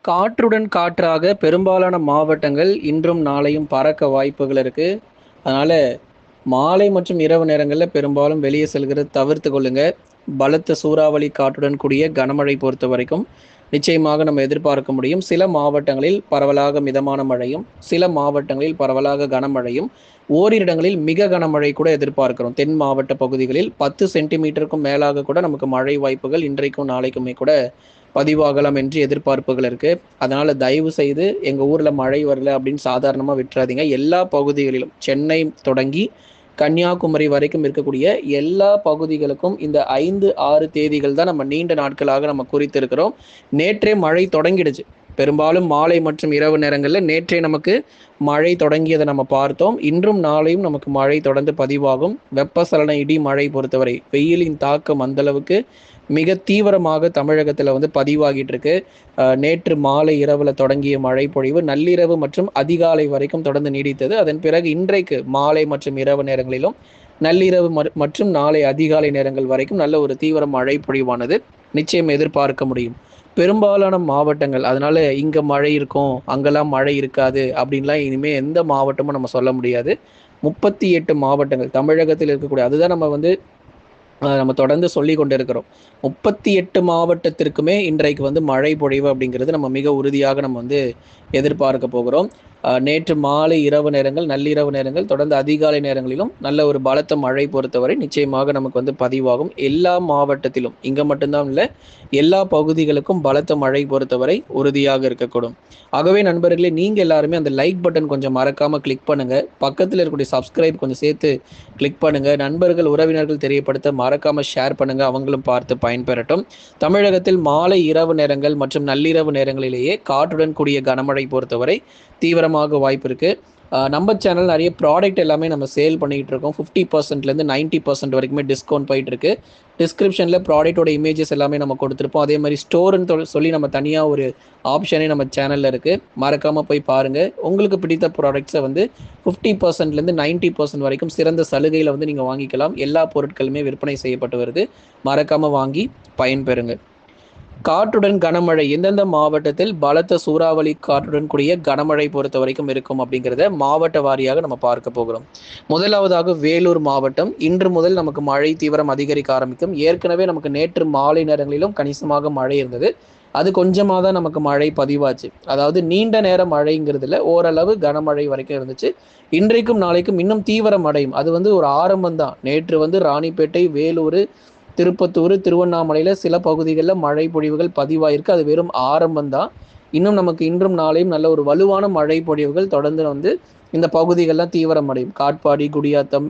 காற்றுடன் காற்றாக பெரும்பாலான மாவட்டங்கள் இன்றும் நாளையும் பறக்க வாய்ப்புகள் இருக்கு. அதனால மாலை மற்றும் இரவு நேரங்கள்ல பெரும்பாலும் வெளியே செல்கிறத தவிர்த்து கொள்ளுங்க. பலத்த சூறாவளி காற்றுடன் கூடிய கனமழை பொறுத்தவரைக்கும் நிச்சயமாக நம்ம எதிர்பார்க்க முடியும். சில மாவட்டங்களில் பரவலாக மிதமான மழையும், சில மாவட்டங்களில் பரவலாக கனமழையும், ஓரிரு இடங்களில் மிக கனமழை கூட எதிர்பார்க்கிறோம். தென் மாவட்ட பகுதிகளில் 10 சென்டிமீட்டருக்கும் மேலாக கூட நமக்கு மழை வாய்ப்புகள் இன்றைக்கும் நாளைக்குமே கூட பதிவாகலாம் என்று எதிர்பார்ப்புகள் இருக்கு. அதனால தயவு செய்து எங்க ஊர்ல மழை வரல அப்படின்னு சாதாரணமா விட்டுறாதீங்க. எல்லா பகுதிகளிலும் சென்னை தொடங்கி கன்னியாகுமரி வரைக்கும் இருக்கக்கூடிய எல்லா பகுதிகளுக்கும் இந்த 5, 6 தேதிகள் தான் நம்ம நீண்ட நாட்களாக நம்ம குறித்திருக்கிறோம். நேற்றே மழை தொடங்கிடுச்சு. பெரும்பாலும் மாலை மற்றும் இரவு நேரங்களில் நேற்றே நமக்கு மழை தொடங்கியதை நம்ம பார்த்தோம். இன்றும் நாளையும் நமக்கு மழை தொடர்ந்து பதிவாகும். வெப்பசலன இடி மழை பொறுத்தவரை வெயிலின் தாக்கம் அந்த அளவுக்கு மிக தீவிரமாக தமிழகத்துல பதிவாகிட்டு இருக்கு. நேற்று மாலை இரவுல தொடங்கிய மழை பொழிவு நள்ளிரவு மற்றும் அதிகாலை வரைக்கும் தொடர்ந்து நீடித்தது. அதன் பிறகு இன்றைக்கு மாலை மற்றும் இரவு நேரங்களிலும் நள்ளிரவு மற்றும் நாளை அதிகாலை நேரங்கள் வரைக்கும் நல்ல ஒரு தீவிர மழை பொழிவானது நிச்சயம் எதிர்பார்க்க முடியும். பெரும்பாலான மாவட்டங்கள், அதனால இங்க மழை இருக்கும் அங்கெல்லாம் மழை இருக்காது அப்படின்லாம் இனிமே எந்த மாவட்டமும் நம்ம சொல்ல முடியாது. 38 மாவட்டங்கள் தமிழகத்தில் இருக்கக்கூடிய, அதுதான் நம்ம தொடர்ந்து சொல்லி கொண்டு இருக்கிறோம். 38 மாவட்டத்திற்குமே இன்றைக்கு மழை பொழிவு அப்படிங்கிறது நம்ம மிக உறுதியாக நம்ம எதிர்பார்க்க போகிறோம். நேற்று மாலை இரவு நேரங்கள், நள்ளிரவு நேரங்கள், தொடர்ந்து அதிகாலை நேரங்களிலும் நல்ல ஒரு பலத்த மழை பொறுத்தவரை நிச்சயமாக நமக்கு பதிவாகும். எல்லா மாவட்டத்திலும், இங்க மட்டும்தான் இல்லை, எல்லா பகுதிகளுக்கும் பலத்த மழை பொறுத்தவரை உறுதியாக இருக்கக்கூடும். ஆகவே நண்பர்களே, நீங்க எல்லாருமே அந்த லைக் பட்டன் கொஞ்சம் மறக்காம கிளிக் பண்ணுங்க. பக்கத்தில் இருக்கக்கூடிய சப்ஸ்கிரைப் கொஞ்சம் சேர்த்து கிளிக் பண்ணுங்க. நண்பர்கள் உறவினர்கள் தெரியப்படுத்த மறக்காம ஷேர் பண்ணுங்க, அவங்களும் பார்த்து பயன்பெறட்டும். தமிழகத்தில் மாலை இரவு நேரங்கள் மற்றும் நள்ளிரவு நேரங்களிலேயே காற்றுடன் கூடிய கனமழை பொறுத்தவரை தீவிரமாக வாய்ப்பு இருக்கு. நம்ம சேனல் நிறைய ப்ராடக்ட் எல்லாமே நம்ம சேல் பண்ணிட்டு இருக்கோம். 50%லேருந்து 90% வரைக்குமே டிஸ்கவுண்ட் போயிட்டு இருக்கு. டிஸ்கிரிப்ஷன்ல ப்ராடக்டோட இமேஜஸ் எல்லாமே நம்ம கொடுத்துருப்போம். அதே மாதிரி ஸ்டோர்னு சொல்லி நம்ம தனியாக ஒரு ஆப்ஷனே நம்ம சேனல்ல இருக்கு. மறக்காம போய் பாருங்க. உங்களுக்கு பிடித்த ப்ராடக்ட்ஸை 50%லேருந்து 90% வரைக்கும் சிறந்த சலுகையில நீங்க வாங்கிக்கலாம். எல்லா பொருட்களுமே விற்பனை செய்யப்பட்டு வருது. மறக்காம வாங்கி பயன்பெறுங்க. காற்றுடன் கனமழை எந்தெந்த மாவட்டத்தில் பலத்த சூறாவளி காற்றுடன் கூடிய கனமழை பொறுத்த வரைக்கும் இருக்கும் அப்படிங்கிறத மாவட்ட வாரியாக நம்ம பார்க்க போகிறோம். முதலாவதாக வேலூர் மாவட்டம். இன்று முதல் நமக்கு மழை தீவிரம் அதிகரிக்க ஆரம்பிக்கும். ஏற்கனவே நமக்கு நேற்று மாலை நேரங்களிலும் கணிசமாக மழை இருந்தது. அது கொஞ்சமாக தான் நமக்கு மழை பதிவாச்சு. அதாவது நீண்ட நேர மழைங்கிறதுல ஓரளவு கனமழை வரைக்கும் இருந்துச்சு. இன்றைக்கும் நாளைக்கும் இன்னும் தீவிரம் அடையும். அது ஒரு ஆரம்பம் தான். நேற்று ராணிப்பேட்டை, வேலூர், திருப்பத்தூர், திருவண்ணாமலையில சில பகுதிகளில் மழை பொழிவுகள் பதிவாயிருக்கு. அது வெறும் ஆரம்பம் தான். இன்னும் நமக்கு இன்றும் நாளையும் நல்ல ஒரு வலுவான மழை பொழிவுகள் தொடர்ந்து இந்த பகுதிகள்லாம் தீவிரம் அடையும். காட்பாடி, குடியாத்தம்,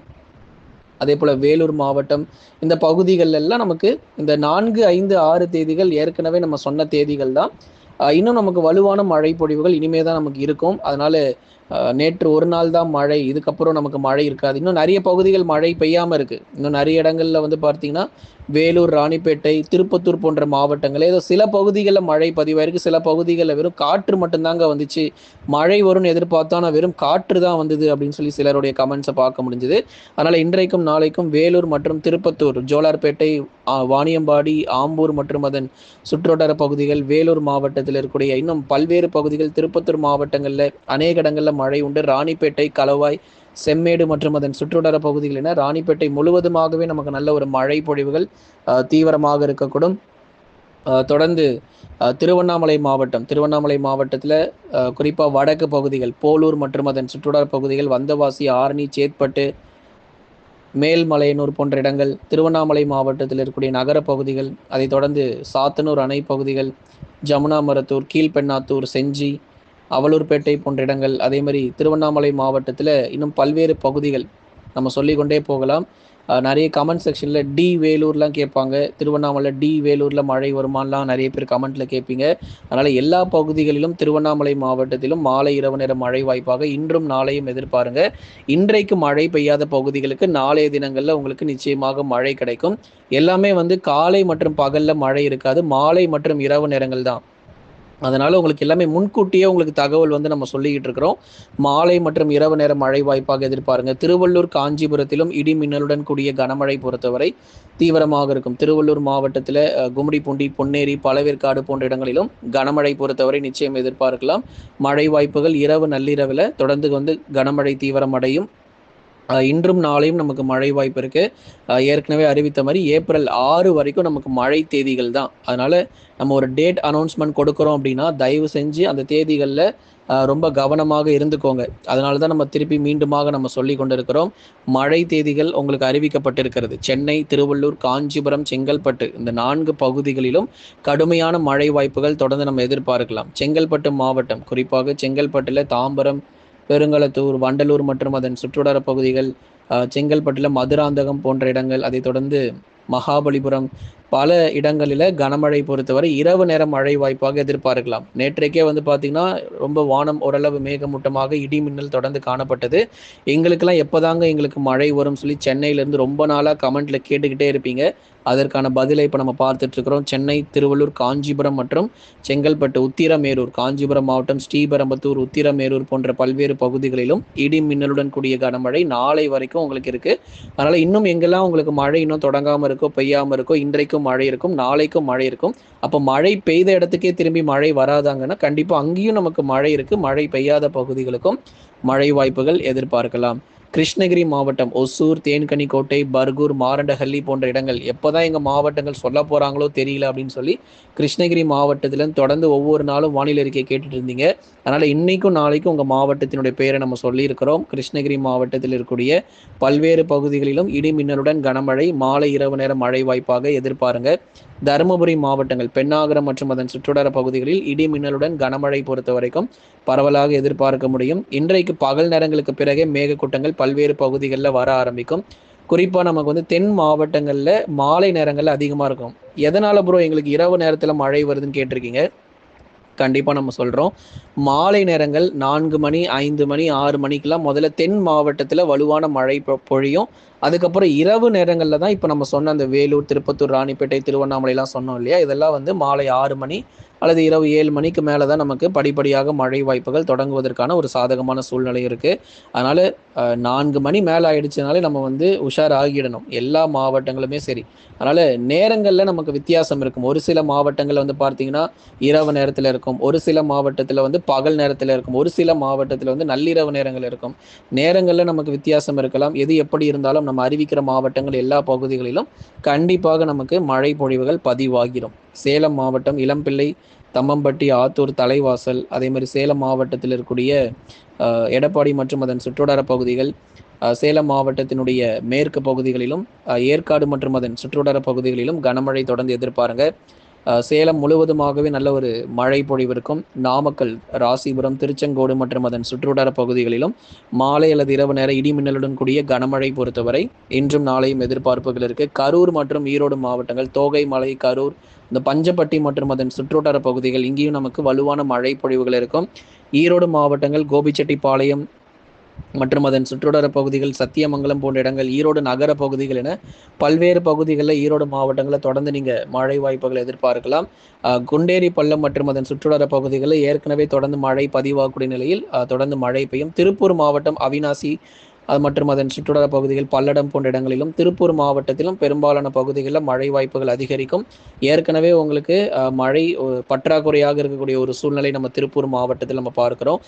அதே போல வேலூர் மாவட்டம், இந்த பகுதிகள் எல்லாம் நமக்கு இந்த 4, 5, 6 தேதிகள் ஏற்கனவே நம்ம சொன்ன தேதிகள் தான். இன்னும் நமக்கு வலுவான மழை பொழிவுகள் இனிமே தான் நமக்கு இருக்கும். அதனால நேற்று ஒரு நாள் தான் மழை, இதுக்கப்புறம் நமக்கு மழை இருக்காது. இன்னும் நிறைய பகுதிகள் மழை பெய்யாம இருக்கு. இன்னும் நிறைய இடங்கள்ல பார்த்தீங்கன்னா வேலூர், ராணிப்பேட்டை, திருப்பத்தூர் போன்ற மாவட்டங்களே ஏதோ சில பகுதிகளில் மழை பதிவாயிருக்கு. சில பகுதிகளில் வெறும் காற்று மட்டும்தாங்க வந்துச்சு. மழை வரும்னு எதிர்பார்த்தா ஆனால் வெறும் காற்று தான் வந்தது அப்படின்னு சொல்லி சிலருடைய கமெண்ட்ஸை பார்க்க முடிஞ்சுது. அதனால இன்றைக்கும் நாளைக்கும் வேலூர் மற்றும் திருப்பத்தூர், ஜோலார்பேட்டை, வாணியம்பாடி, ஆம்பூர் மற்றும் அதன் சுற்றுவட்டார பகுதிகள், வேலூர் மாவட்டத்தில் இருக்கக்கூடிய இன்னும் பல்வேறு பகுதிகள், திருப்பத்தூர் மாவட்டங்களில் அநேக இடங்களில் மழை உண்டு. ராணிப்பேட்டை, கலவாய், செம்மேடு மற்றும் அதன் சுற்றுவட்டார பகுதிகள் என ராணிப்பேட்டை முழுவதுமாகவே நமக்கு நல்ல ஒரு மழை பொழிவுகள் தீவிரமாக இருக்கக்கூடும். தொடர்ந்து திருவண்ணாமலை மாவட்டத்தில் குறிப்பாக வடக்கு பகுதிகள், போலூர் மற்றும் அதன் சுற்றுவட்டார பகுதிகள், வந்தவாசி, ஆரணி, சேத்பட்டு, மேல்மலையனூர் போன்ற இடங்கள், திருவண்ணாமலை மாவட்டத்தில் இருக்கக்கூடிய நகர பகுதிகள், அதை தொடர்ந்து சாத்தனூர் அணை பகுதிகள், ஜமுனா மரத்தூர், கீழ்பெண்ணாத்தூர், செஞ்சி, அவலூர்பேட்டை போன்ற இடங்கள், அதே மாதிரி திருவண்ணாமலை மாவட்டத்தில் இன்னும் பல்வேறு பகுதிகள் நம்ம சொல்லிக்கொண்டே போகலாம். நிறைய கமெண்ட் செக்ஷனில் டி வேலூர்லாம் கேட்பாங்க. திருவண்ணாமலை டி வேலூரில் மழை வருமானலாம் நிறைய பேர் கமெண்ட்டில் கேட்பீங்க. அதனால் எல்லா பகுதிகளிலும் திருவண்ணாமலை மாவட்டத்திலும் மாலை இரவு நேர மழை வாய்ப்பாக இன்றும் நாளையும் எதிர்பாருங்க. இன்றைக்கு மழை பெய்யாத பகுதிகளுக்கு நாளைய தினங்களில் உங்களுக்கு நிச்சயமாக மழை கிடைக்கும். எல்லாமே காலை மற்றும் பகலில் மழை இருக்காது. மாலை மற்றும் இரவு நேரங்கள் தான் அதனால உங்களுக்கு எல்லாமே முன்கூட்டியே உங்களுக்கு தகவல் வந்து நம்ம சொல்லிக்கிட்டு இருக்கிறோம். மாலை மற்றும் இரவு நேர மழை வாய்ப்பாக எதிர்பாருங்க. திருவள்ளூர், காஞ்சிபுரத்திலும் இடி மின்னலுடன் கூடிய கனமழை பொறுத்தவரை தீவிரமாக இருக்கும். திருவள்ளூர் மாவட்டத்தில் கும்மிடிப்பூண்டி, பொன்னேரி, பழவேற்காடு போன்ற இடங்களிலும் கனமழை பொறுத்தவரை நிச்சயம் எதிர்பார்க்கலாம். மழை வாய்ப்புகள் இரவு நள்ளிரவில் தொடர்ந்து வந்து கனமழை தீவிரம் அடையும். இன்றும் நாளையும் நமக்கு மழை வாய்ப்பு இருக்கு. ஏற்கனவே அறிவித்த மாதிரி ஏப்ரல் 6 வரைக்கும் நமக்கு மழை தேதிகள் தான். அதனால நம்ம ஒரு டேட் அனௌன்ஸ்மெண்ட் கொடுக்குறோம் அப்படின்னா தயவு செஞ்சு அந்த தேதிகளில் ரொம்ப கவனமாக இருந்துக்கோங்க. அதனால தான் நம்ம திருப்பி மீண்டுமாக நம்ம சொல்லி கொண்டிருக்கிறோம். மழை தேதிகள் உங்களுக்கு அறிவிக்கப்பட்டிருக்கிறது. சென்னை, திருவள்ளூர், காஞ்சிபுரம், செங்கல்பட்டு இந்த 4 பகுதிகளிலும் கடுமையான மழை வாய்ப்புகள் தொடர்ந்து நம்ம எதிர்பார்க்கலாம். செங்கல்பட்டு மாவட்டம், குறிப்பாக செங்கல்பட்டில் தாம்பரம், பெருங்களத்தூர், வண்டலூர் மற்றும் அதன் சுற்றுவட்டார பகுதிகள், செங்கல்பட்டில் மதுராந்தகம் போன்ற இடங்கள், அதைத் தொடர்ந்து மகாபலிபுரம், பல இடங்களில் கனமழை பொறுத்தவரை இரவு நேர மழை வாய்ப்பாக எதிர்பார்க்கலாம். நேற்றைக்கே வந்து பார்த்தீங்கன்னா ரொம்ப வானம் ஓரளவு மேகமூட்டமாக இடி மின்னல் தொடர்ந்து காணப்பட்டது. எங்களுக்கெல்லாம் எப்போதாங்க எங்களுக்கு மழை வரும் சொல்லி சென்னையிலேருந்து ரொம்ப நாளாக கமெண்ட்டில் கேட்டுக்கிட்டே இருப்பீங்க. அதற்கான பதிலை இப்போ நம்ம பார்த்துட்டு இருக்கிறோம். சென்னை, திருவள்ளூர், காஞ்சிபுரம் மற்றும் செங்கல்பட்டு, உத்திரமேரூர், காஞ்சிபுரம் மாவட்டம் ஸ்ரீபெரும்புதூர், உத்திரமேரூர் போன்ற பல்வேறு பகுதிகளிலும் இடி மின்னலுடன் கூடிய கனமழை நாளை வரைக்கும் உங்களுக்கு இருக்கு. அதனால இன்னும் எங்கெல்லாம் உங்களுக்கு மழை இன்னும் தொடங்காமல் இருக்கோ, பெய்யாமல் இருக்கோ, இன்றைக்கும் மழை இருக்கும், நாளைக்கும் மழை இருக்கும். அப்போ மழை பெய்த இடத்துக்கே திரும்பி மழை வராதாங்கன்னா கண்டிப்பா அங்கேயும் நமக்கு மழை இருக்கு. மழை பெய்யாத பகுதிகளுக்கும் மழை வாய்ப்புகள் எதிர்பார்க்கலாம். கிருஷ்ணகிரி மாவட்டம் ஒசூர், தேன்கனிக்கோட்டை, பர்கூர், மாரண்டஹள்ளி போன்ற இடங்கள் எப்போதான் எங்கள் மாவட்டங்கள் சொல்ல போகிறாங்களோ தெரியல அப்படின்னு சொல்லி கிருஷ்ணகிரி மாவட்டத்தில் தொடர்ந்து ஒவ்வொரு நாளும் வானிலை அறிக்கை கேட்டுட்டு இருந்தீங்க. அதனால் இன்னைக்கும் நாளைக்கும் உங்கள் மாவட்டத்தினுடைய பெயரை நம்ம சொல்லியிருக்கிறோம். கிருஷ்ணகிரி மாவட்டத்தில் இருக்கக்கூடிய பல்வேறு பகுதிகளிலும் இடி மின்னலுடன் கனமழை, மாலை இரவு நேர மழை வாய்ப்பாக எதிர்பாருங்க. தருமபுரி மாவட்டங்கள், பெண்ணாகரம் மற்றும் அதன் சுற்றுவட்டார பகுதிகளில் இடி மின்னலுடன் கனமழை பொறுத்த வரைக்கும் பரவலாக எதிர்பார்க்க முடியும். இன்றைக்கு பகல் நேரங்களுக்கு பிறகே மேகக்கூட்டங்கள் பல்வேறு பகுதிகளில் வர ஆரம்பிக்கும். குறிப்பாக நமக்கு வந்து தென் மாவட்டங்களில் மாலை நேரங்களில் அதிகமாக இருக்கும். எதனால ப்ரோ எங்களுக்கு இரவு நேரத்தில் மழை வருதுன்னு கேட்டிருக்கீங்க. கண்டிப்பாக நம்ம சொல்கிறோம். மாலை நேரங்கள் 4 மணி, 5 மணி, 6 மணிக்கெல்லாம் முதல்ல தென் மாவட்டத்தில் வலுவான மழை பொழியும். அதுக்கப்புறம் இரவு நேரங்களில் தான் இப்போ நம்ம சொன்ன அந்த வேலூர், திருப்பத்தூர், ராணிப்பேட்டை, திருவண்ணாமலைலாம் சொன்னோம் இல்லையா, இதெல்லாம் வந்து மாலை 6 மணி அல்லது இரவு 7 மணிக்கு மேலே தான் நமக்கு படிப்படியாக மழை வாய்ப்புகள் தொடங்குவதற்கான ஒரு சாதகமான சூழ்நிலை இருக்குது. அதனால் 4 மணி மேலே ஆயிடுச்சுனாலே நம்ம வந்து உஷார் ஆகிடணும், எல்லா மாவட்டங்களுமே சரி. அதனால் நேரங்களில் நமக்கு வித்தியாசம் இருக்கும். ஒரு சில மாவட்டங்களில் வந்து பார்த்தீங்கன்னா இரவு நேரத்தில் இருக்கும், ஒரு சில மாவட்டத்தில் வந்து பகல் நேரத்தில் இருக்கும், ஒரு சில மாவட்டத்தில் வந்து நள்ளிரவு நேரங்கள் இருக்கும். நேரங்களில் நமக்கு வித்தியாசம் இருக்கலாம். எது எப்படி இருந்தாலும் நம்ம அறிவிக்கிற மாவட்டங்கள் எல்லா பகுதிகளிலும் கண்டிப்பாக நமக்கு மழை பொழிவுகள் பதிவாகிடும். சேலம் மாவட்டம் இளம்பிள்ளை, தம்மம்பட்டி, ஆத்தூர், தலைவாசல், அதே மாதிரி சேலம் மாவட்டத்தில் இருக்கக்கூடிய எடப்பாடி மற்றும் அதன் சுற்றுவட்டார பகுதிகள், சேலம் மாவட்டத்தினுடைய மேற்கு பகுதிகளிலும் ஏற்காடு மற்றும் அதன் சுற்றுவட்டார பகுதிகளிலும் கனமழை தொடர்ந்து எதிர்பாருங்க. சேலம் முழுவதுமாகவே நல்ல ஒரு மழை பொழிவு இருக்கும். நாமக்கல், ராசிபுரம், திருச்செங்கோடு மற்றும் அதன் சுற்றுவட்டார பகுதிகளிலும் மாலை அல்லது இரவு நேர இடி மின்னலுடன் கூடிய கனமழை பொறுத்தவரை இன்றும் நாளையும் எதிர்பார்ப்புகள் இருக்கு. கரூர் மற்றும் ஈரோடு மாவட்டங்கள், தோகை மலை, கரூர், இந்த பஞ்சப்பட்டி மற்றும் அதன் சுற்றுவட்டார பகுதிகள், இங்கேயும் நமக்கு வலுவான மழை பொழிவுகள் இருக்கும். ஈரோடு மாவட்டங்கள், கோபிச்செட்டிப்பாளையம் மற்றும் அதன் சுற்றுவட்டார பகுதிகள், சத்தியமங்கலம் போன்ற இடங்கள், ஈரோடு நகர பகுதிகள் என பல்வேறு பகுதிகளில் ஈரோடு மாவட்டங்களில் தொடர்ந்து நீங்கள் மழை வாய்ப்புகளை எதிர்பார்க்கலாம். குண்டேரி பள்ளம் மற்றும் அதன் சுற்றுவட்டார பகுதிகளில் ஏற்கனவே தொடர்ந்து மழை பதிவாகக்கூடிய நிலையில் தொடர்ந்து மழை பெய்யும். திருப்பூர் மாவட்டம் அவினாசி மற்றும் அதன் சுற்றுவட்டார பகுதிகள், பல்லடம் போன்ற இடங்களிலும், திருப்பூர் மாவட்டத்திலும் பெரும்பாலான பகுதிகளில் மழை வாய்ப்புகள் அதிகரிக்கும். ஏற்கனவே உங்களுக்கு மழை பற்றாக்குறையாக இருக்கக்கூடிய ஒரு சூழ்நிலை நம்ம திருப்பூர் மாவட்டத்தில் நம்ம பார்க்கிறோம்.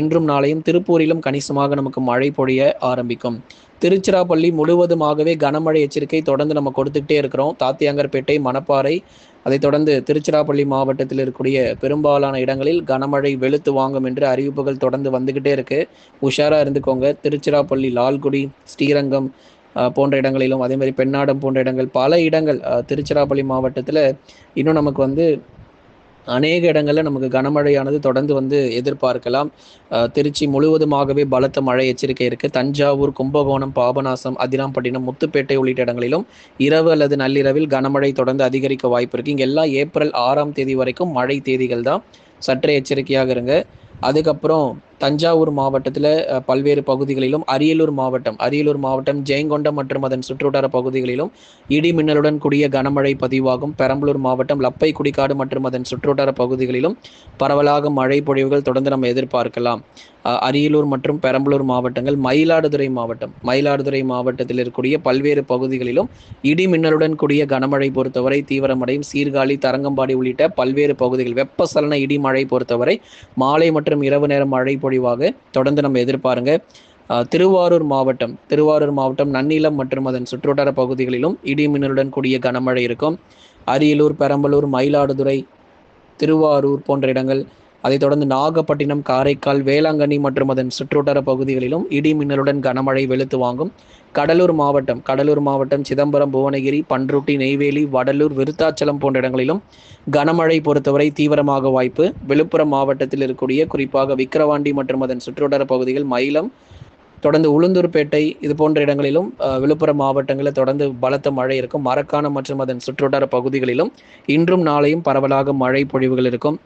இன்றும் நாளையும் திருப்பூரிலும் கணிசமாக நமக்கு மழை பொழிய ஆரம்பிக்கும். திருச்சிராப்பள்ளி முழுவதுமாகவே கனமழை எச்சரிக்கை தொடர்ந்து நம்ம கொடுத்துக்கிட்டே இருக்கிறோம். தாத்தியாங்கர்பேட்டை, மணப்பாறை, அதைத் தொடர்ந்து திருச்சிராப்பள்ளி மாவட்டத்தில் இருக்கக்கூடிய பெரும்பாலான இடங்களில் கனமழை வெளுத்து வாங்கும் என்று அறிவிப்புகள் தொடர்ந்து வந்துகிட்டே இருக்கு. உஷாரா இருந்துக்கோங்க. திருச்சிராப்பள்ளி, லால்குடி, ஸ்ரீரங்கம் போன்ற இடங்களிலும், அதே மாதிரி பெண்ணாடம் போன்ற இடங்கள், பல இடங்கள் திருச்சிராப்பள்ளி மாவட்டத்தில் இன்னும் நமக்கு வந்து அநேக இடங்களில் நமக்கு கனமழையானது தொடர்ந்து வந்து எதிர்பார்க்கலாம். திருச்சி முழுவதுமாகவே பலத்த மழை எச்சரிக்கை இருக்குது. தஞ்சாவூர், கும்பகோணம், பாபநாசம், அதிராம்பட்டினம், முத்துப்பேட்டை உள்ளிட்ட இடங்களிலும் இரவு அல்லது நள்ளிரவில் கனமழை தொடர்ந்து அதிகரிக்க வாய்ப்பு இருக்குது. இங்கே எல்லாம் ஏப்ரல் 6ஆம் தேதி வரைக்கும் மழை தேதிகள் தான். சற்றே எச்சரிக்கையாக இருங்க. அதுக்கப்புறம் தஞ்சாவூர் மாவட்டத்தில் பல்வேறு பகுதிகளிலும், அரியலூர் மாவட்டம் ஜெயங்கொண்டம் மற்றும் அதன் சுற்றுவட்டார பகுதிகளிலும் இடி மின்னலுடன் கூடிய கனமழை பதிவாகும். பெரம்பலூர் மாவட்டம் லப்பை குடிக்காடு மற்றும் அதன் சுற்றுவட்டார பகுதிகளிலும் பரவலாக மழை பொழிவுகள் தொடர்ந்து நம்ம எதிர்பார்க்கலாம். அரியலூர் மற்றும் பெரம்பலூர் மாவட்டங்கள். மயிலாடுதுறை மாவட்டத்தில் இருக்கக்கூடிய பல்வேறு பகுதிகளிலும் இடி மின்னலுடன் கூடிய கனமழை பொறுத்தவரை தீவிரமடையும். சீர்காழி, தரங்கம்பாடி உள்ளிட்ட பல்வேறு பகுதிகள் வெப்பசலன இடி மழை பொறுத்தவரை மாலை மற்றும் இரவு நேரம் மழை பொழிவாக தொடர்ந்து நம்ம எதிர்பாருங்க. திருவாரூர் மாவட்டம் நன்னிலம் மற்றும் அதன் சுற்றுவட்டார பகுதிகளிலும் இடி மின்னலுடன் கூடிய கனமழை இருக்கும். அரியலூர், பெரம்பலூர், மயிலாடுதுறை, திருவாரூர் போன்ற இடங்கள். அதைத் தொடர்ந்து நாகப்பட்டினம், காரைக்கால், வேளாங்கண்ணி மற்றும் அதன் சுற்றுவட்டார பகுதிகளிலும் இடி மின்னலுடன் கனமழை வெளுத்து வாங்கும். கடலூர் மாவட்டம் சிதம்பரம், புவனகிரி, பன்ருட்டி, நெய்வேலி, வடலூர், விருத்தாச்சலம் போன்ற இடங்களிலும் கனமழை பொறுத்தவரை தீவிரமாக வாய்ப்பு. விழுப்புரம் மாவட்டத்தில் இருக்கக்கூடிய குறிப்பாக விக்கிரவாண்டி மற்றும் அதன் சுற்றுவட்டார பகுதிகள், மயிலம், தொடர்ந்து உளுந்தூர்பேட்டை இது போன்ற இடங்களிலும் விழுப்புரம் மாவட்டங்களில் தொடர்ந்து பலத்த மழை இருக்கும். மரக்காணம் மற்றும் அதன் சுற்றுவட்டார பகுதிகளிலும் இன்றும் நாளையும் பரவலாக மழை பொழிவுகள் இருக்கும்.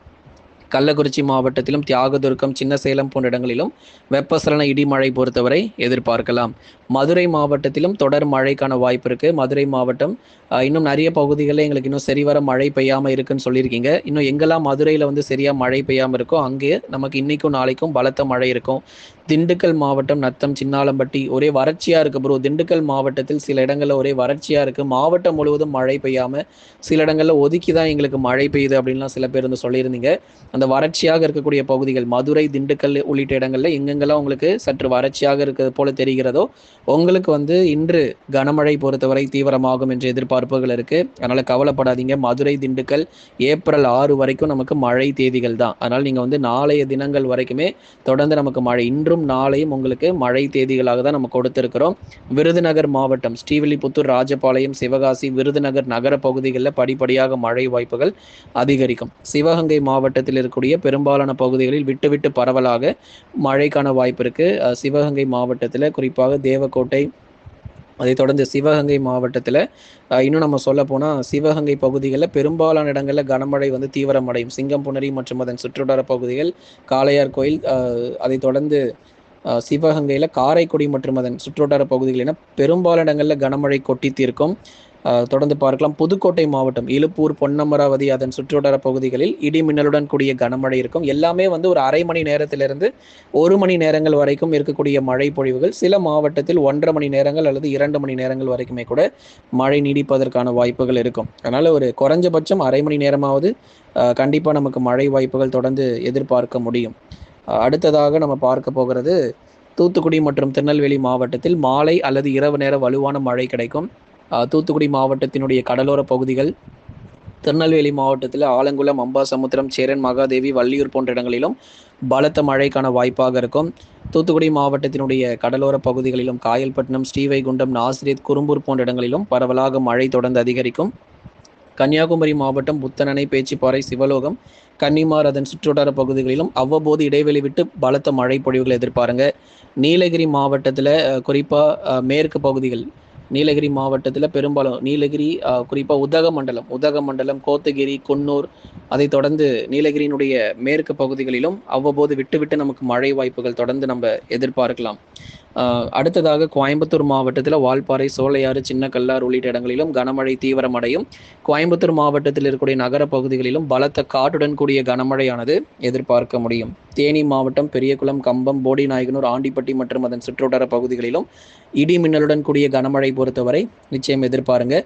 கள்ளக்குறிச்சி மாவட்டத்திலும் தியாகதுர்கம், சின்னசேலம் போன்ற இடங்களிலும் வெப்பசலன இடிமழை பொறுத்தவரை எதிர்பார்க்கலாம். மதுரை மாவட்டத்திலும் தொடர் மழைக்கான வாய்ப்பு இருக்கு. மதுரை மாவட்டம் இன்னும் நிறைய பகுதிகளில் எங்களுக்கு இன்னும் சரிவர மழை பெய்யாமல் இருக்குன்னு சொல்லியிருக்கீங்க. இன்னும் எங்கெல்லாம் மதுரையில் சரியா மழை பெய்யாமல் இருக்கோ அங்கே நமக்கு இன்னைக்கும் நாளைக்கும் பலத்த மழை இருக்கும். திண்டுக்கல் மாவட்டம் நத்தம், சின்னாலம்பட்டி ஒரே வறட்சியா இருக்கு ப்ரோ. திண்டுக்கல் மாவட்டத்தில் சில இடங்கள்ல ஒரே வறட்சியா இருக்கு. மாவட்டம் முழுவதும் மழை பெய்யாம சில இடங்கள்ல ஒதுக்கி தான் எங்களுக்கு மழை பெய்யுது அப்படின்லாம் சில பேர் சொல்லியிருந்தீங்க. அந்த வறட்சியாக இருக்கக்கூடிய பகுதிகள் மதுரை, திண்டுக்கல் உள்ளிட்ட இடங்கள்ல எங்கெங்கெல்லாம் உங்களுக்கு சற்று வறட்சியாக இருக்கிறது போல தெரிகிறதோ உங்களுக்கு இன்று கனமழை பொறுத்தவரை தீவிரமாகும் என்ற எதிர்பார்ப்புகள் இருக்கு. அதனால கவலைப்படாதீங்க. மதுரை, திண்டுக்கல் ஏப்ரல் 6 வரைக்கும் நமக்கு மழை தேதிகள் தான். அதனால நீங்க நாளைய தினங்கள் வரைக்குமே தொடர்ந்து நமக்கு மழை, இன்றும் நாளையும் உங்களுக்கு மழை தேதிகளாக தான் நம்ம கொடுத்திருக்கிறோம். விருதுநகர் மாவட்டம் ஸ்ரீவில்லிபுத்தூர், ராஜபாளையம், சிவகாசி, விருதுநகர் நகர பகுதிகளில் படிப்படியாக மழை வாய்ப்புகள் அதிகரிக்கும். சிவகங்கை மாவட்டத்தில் இருக்கக்கூடிய பெரும்பாலான பகுதிகளில் விட்டு பரவலாக மழைக்கான வாய்ப்பு இருக்கு. சிவகங்கை மாவட்டத்தில் குறிப்பாக தேவக்கோட்டை, அதை தொடர்ந்து சிவகங்கை மாவட்டத்தில் இன்னும் நம்ம சொல்ல போனால் சிவகங்கை பகுதிகளில் பெரும்பாலான இடங்களில் கனமழை தீவிரமடையும். சிங்கம்புணரி மற்றும் அதன் சுற்றுவட்டார பகுதிகள், காளையார் கோயில், அதை தொடர்ந்து சிவகங்கையில் காரைக்குடி மற்றும் அதன் சுற்றுவட்டார பகுதிகள் என பெரும்பாலான இடங்களில் கனமழை கொட்டி தீர்க்கும். தொடர்ந்து பார்க்கலாம். புதுக்கோட்டை மாவட்டம் இலுப்பூர், பொன்னமராவதி அதன் சுற்றுவட்டார பகுதிகளில் இடி மின்னலுடன் கூடிய கனமழை இருக்கும். எல்லாமே ஒரு அரை மணி நேரத்திலிருந்து 1 மணி நேரங்கள் வரைக்கும் இருக்கக்கூடிய மழை பொழிவுகள். சில மாவட்டத்தில் 1.5 மணி நேரங்கள் அல்லது 2 மணி நேரங்கள் வரைக்குமே கூட மழை நீடிப்பதற்கான வாய்ப்புகள் இருக்கும். அதனால ஒரு குறைஞ்சபட்சம் அரை மணி நேரமாவது கண்டிப்பாக நமக்கு மழை வாய்ப்புகள் தொடர்ந்து எதிர்பார்க்க முடியும். அடுத்ததாக நம்ம பார்க்க போகிறது தூத்துக்குடி மற்றும் திருநெல்வேலி மாவட்டத்தில் மாலை அல்லது இரவு நேர வலுவான மழை கிடைக்கும். தூத்துக்குடி மாவட்டத்தினுடைய கடலோர பகுதிகள், திருநெல்வேலி மாவட்டத்தில் ஆலங்குளம், அம்பாசமுத்திரம், சேரன், மகாதேவி, வள்ளியூர் போன்ற இடங்களிலும் பலத்த மழைக்கான வாய்ப்பாக இருக்கும். தூத்துக்குடி மாவட்டத்தினுடைய கடலோர பகுதிகளிலும் காயல்பட்டினம், ஸ்ரீவைகுண்டம், நாசிரியத், குறும்பூர் போன்ற இடங்களிலும் பரவலாக மழை தொடர்ந்து அதிகரிக்கும். கன்னியாகுமரி மாவட்டம் புத்தனணை, பேச்சிப்பாறை, சிவலோகம், கன்னிமார் அதன் சுற்றுவட்டார பகுதிகளிலும் அவ்வப்போது இடைவெளி விட்டு பலத்த மழை பொழிவுகளை எதிர்பாருங்க. நீலகிரி மாவட்டத்தில் குறிப்பாக மேற்கு பகுதிகள், நீலகிரி மாவட்டத்தில் பெரும்பாலும் நீலகிரி குறிப்பாக உதகமண்டலம், கோத்தகிரி, குன்னூர், அதை தொடர்ந்து நீலகிரியினுடைய மேற்கு பகுதிகளிலும் அவ்வப்போது விட்டு நமக்கு மழை வாய்ப்புகள் தொடர்ந்து நம்ம எதிர்பார்க்கலாம். அடுத்ததாக கோயம்புத்தூர் மாவட்டத்தில் வால்பாறை, சோலையாறு, சின்ன கல்லார் உள்ளிட்ட இடங்களிலும் கனமழை தீவிரமடையும். கோயம்புத்தூர் மாவட்டத்தில் இருக்கக்கூடிய நகர பகுதிகளிலும் பலத்த காற்றுடன் கூடிய கனமழையானது எதிர்பார்க்க முடியும். தேனி மாவட்டம் பெரியகுளம், கம்பம், போடிநாயகனூர், ஆண்டிப்பட்டி மற்றும் அதன் சுற்றுவட்டார பகுதிகளிலும் இடி மின்னலுடன் கூடிய கனமழை பொறுத்தவரை நிச்சயம் எதிர்பாருங்க.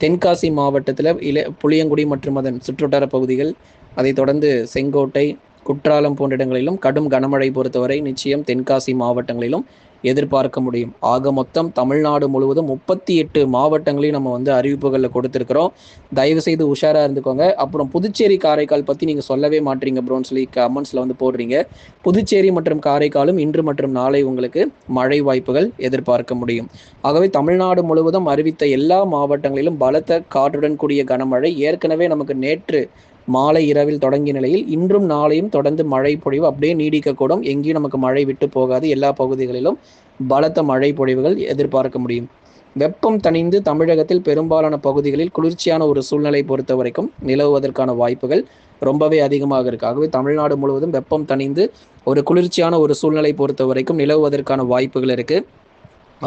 தென்காசி மாவட்டத்தில் புளியங்குடி மற்றும் அதன் சுற்றுவட்டார பகுதிகள், அதை தொடர்ந்து செங்கோட்டை, குற்றாலம் போன்ற இடங்களிலும் கடும் கனமழை பொறுத்தவரை நிச்சயம் தென்காசி மாவட்டங்களிலும் எதிர்பார்க்க முடியும். ஆக மொத்தம் தமிழ்நாடு முழுவதும் 38 மாவட்டங்களையும் நம்ம அறிவிப்புகளில் கொடுத்துருக்கிறோம். தயவு செய்து உஷாரா இருந்துக்கோங்க. அப்புறம் புதுச்சேரி, காரைக்கால் பற்றி நீங்கள் சொல்லவே மாட்டீங்க ப்ரோன்னு சொல்லி கமெண்ட்ஸில் போடுறீங்க. புதுச்சேரி மற்றும் காரைக்காலும் இன்று மற்றும் நாளை உங்களுக்கு மழை வாய்ப்புகள் எதிர்பார்க்க முடியும். ஆகவே தமிழ்நாடு முழுவதும் அறிவித்த எல்லா மாவட்டங்களிலும் பலத்த காற்றுடன் கூடிய கனமழை ஏற்கனவே நமக்கு நேற்று மாலை இரவில் தொடங்கிய நிலையில் இன்றும் நாளையும் தொடர்ந்து மழை பொழிவு அப்படியே நீடிக்கக்கூடும். எங்கேயும் நமக்கு மழை விட்டு போகாது. எல்லா பகுதிகளிலும் பலத்த மழை பொழிவுகள் எதிர்பார்க்க முடியும். வெப்பம் தணிந்து தமிழகத்தில் பெரும்பாலான பகுதிகளில் குளிர்ச்சியான ஒரு சூழ்நிலை பொறுத்த வரைக்கும் நிலவுவதற்கான வாய்ப்புகள் ரொம்பவே அதிகமாக இருக்குது. ஆகவே தமிழ்நாடு முழுவதும் வெப்பம் தணிந்து ஒரு குளிர்ச்சியான ஒரு சூழ்நிலை பொறுத்த வரைக்கும் நிலவுவதற்கான வாய்ப்புகள் இருக்குது.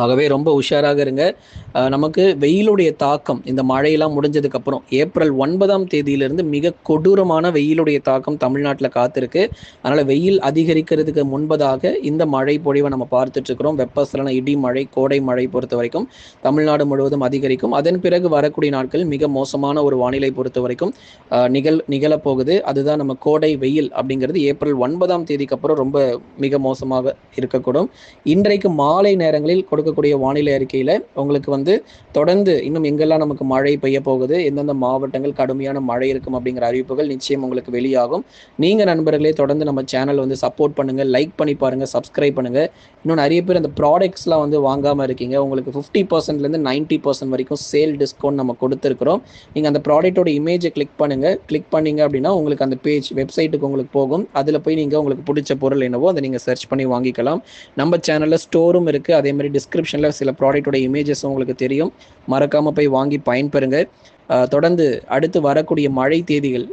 ஆகவே ரொம்ப உஷாராக இருங்க. நமக்கு வெயிலுடைய தாக்கம் இந்த மழையெல்லாம் முடிஞ்சதுக்கப்புறம் ஏப்ரல் 9ஆம் தேதியிலிருந்து மிக கொடூரமான வெயிலுடைய தாக்கம் தமிழ்நாட்டில் காத்திருக்கு. அதனால் வெயில் அதிகரிக்கிறதுக்கு முன்பதாக இந்த மழை பொழிவை நம்ம பார்த்துட்ருக்குறோம். வெப்பசலன இடி மழை, கோடை மழை பொறுத்த வரைக்கும் தமிழ்நாடு முழுவதும் அதிகரிக்கும். அதன் பிறகு வரக்கூடிய நாட்கள் மிக மோசமான ஒரு வானிலை பொறுத்த வரைக்கும் நிகழப்போகுது. அதுதான் நம்ம கோடை வெயில் அப்படிங்கிறது ஏப்ரல் 9ஆம் தேதிக்கு அப்புறம் ரொம்ப மிக மோசமாக இருக்கக்கூடும். இன்றைக்கு மாலை நேரங்களில் கொடுக்கக்கூடிய வானிலை அறிக்கையில் உங்களுக்கு தொடர்ந்து இன்னும் எங்கெல்லாம் நமக்கு மழை பெய்ய போகுது, எந்தெந்த மாவட்டங்கள் கடுமையான மழை இருக்கும் அப்படிங்கிற அறிவிப்புகள் நிச்சயம் உங்களுக்கு வெளியாகும். நீங்கள் நண்பர்களே தொடர்ந்து நம்ம சேனல் சப்போர்ட் பண்ணுங்கள், லைக் பண்ணி பாருங்கள், சப்ஸ்கிரைப் பண்ணுங்கள். இன்னும் நிறைய பேர் அந்த ப்ராடக்ட்ஸ்லாம் வாங்காமல் இருக்கீங்க. உங்களுக்கு 50%லேருந்து 90% வரைக்கும் சேல் டிஸ்கவுண்ட் நம்ம கொடுத்துருக்குறோம். நீங்கள் அந்த ப்ராடக்டோட இமேஜை கிளிக் பண்ணுங்கள். கிளிக் பண்ணிங்க அப்படின்னா உங்களுக்கு அந்த பேஜ் வெப்சைட்டுக்கு உங்களுக்கு போகும். அதில் போய் நீங்கள் உங்களுக்கு பிடிச்ச பொருள் என்னவோ அதை நீங்கள் சர்ச் பண்ணி வாங்கிக்கலாம். நம்ம சேனலில் ஸ்டோரும் இருக்குது. அதே மாதிரி டிஸ்கிரிப்ஷனில் சில ப்ராடக்டோட இமேஜஸ் உங்களுக்கு தெரியும். மறக்காமல் போய் வாங்கி பயன்பெறுங்க. தொடர்ந்து அடுத்து வரக்கூடிய மழை தேதிகள்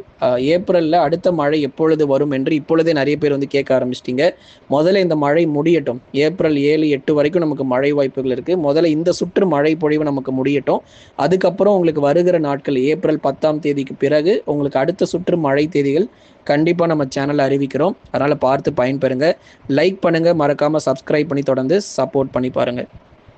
ஏப்ரலில் அடுத்த மழை எப்பொழுது வரும் என்று இப்பொழுதே நிறைய பேர் கேட்க ஆரம்பிச்சிட்டிங்க. முதல்ல இந்த மழை முடியட்டும். ஏப்ரல் 7, 8 வரைக்கும் நமக்கு மழை வாய்ப்புகள் இருக்குது. முதல்ல இந்த சுற்று மழை பொழிவு நமக்கு முடியட்டும். அதுக்கப்புறம் உங்களுக்கு வருகிற நாட்கள் ஏப்ரல் 10ஆம் தேதிக்கு பிறகு உங்களுக்கு அடுத்த சுற்று மழை தேதிகள் கண்டிப்பாக நம்ம சேனலில் அறிவிக்கிறோம். அதனால் பார்த்து பயன்பெறுங்க. லைக் பண்ணுங்கள், மறக்காமல் சப்ஸ்கிரைப் பண்ணி தொடர்ந்து சப்போர்ட் பண்ணி பாருங்கள்.